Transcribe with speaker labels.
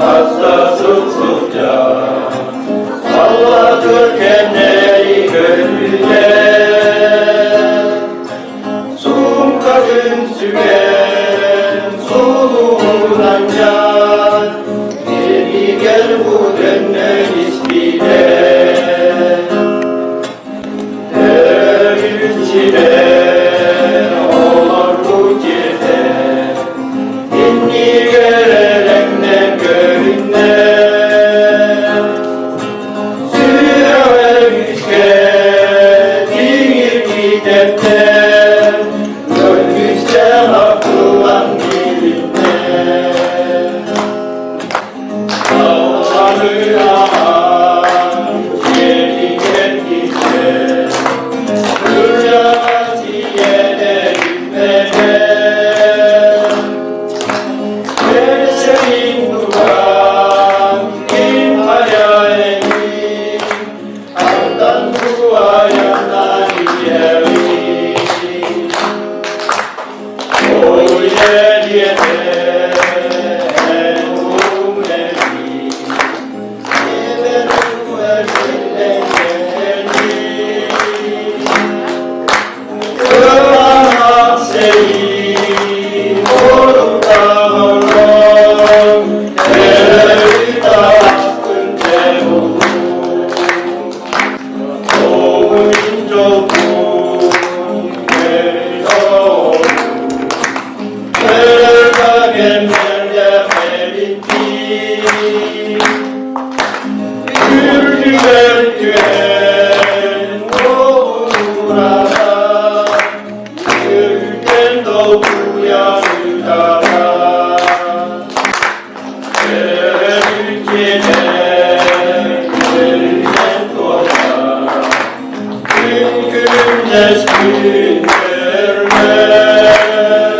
Speaker 1: hasta sıkça sallatırken neyi gönlüne Sum kadın süren soluğundan can Geri gel bu dönen ismine Ölçüne olur bu gece İnni gerelemden görünme Suya ve müske Dinir gidemden Gönlüste akıllan dilimde Dağları ağır Yeri kendine Hürriyatiyene gülmene Senin duam in hayalini Ardan duayandan ileri O ileriye en umreti Even üversinden geldi Kırmamak seni olup da oğlum Nereli tahtın tevun Doğun cokun Nereli Nerede gemlerle melitti Güldüler güven Doğurada Gülden doğuya rüzgara Ülkeler gülden doğar Gün gün gün görmez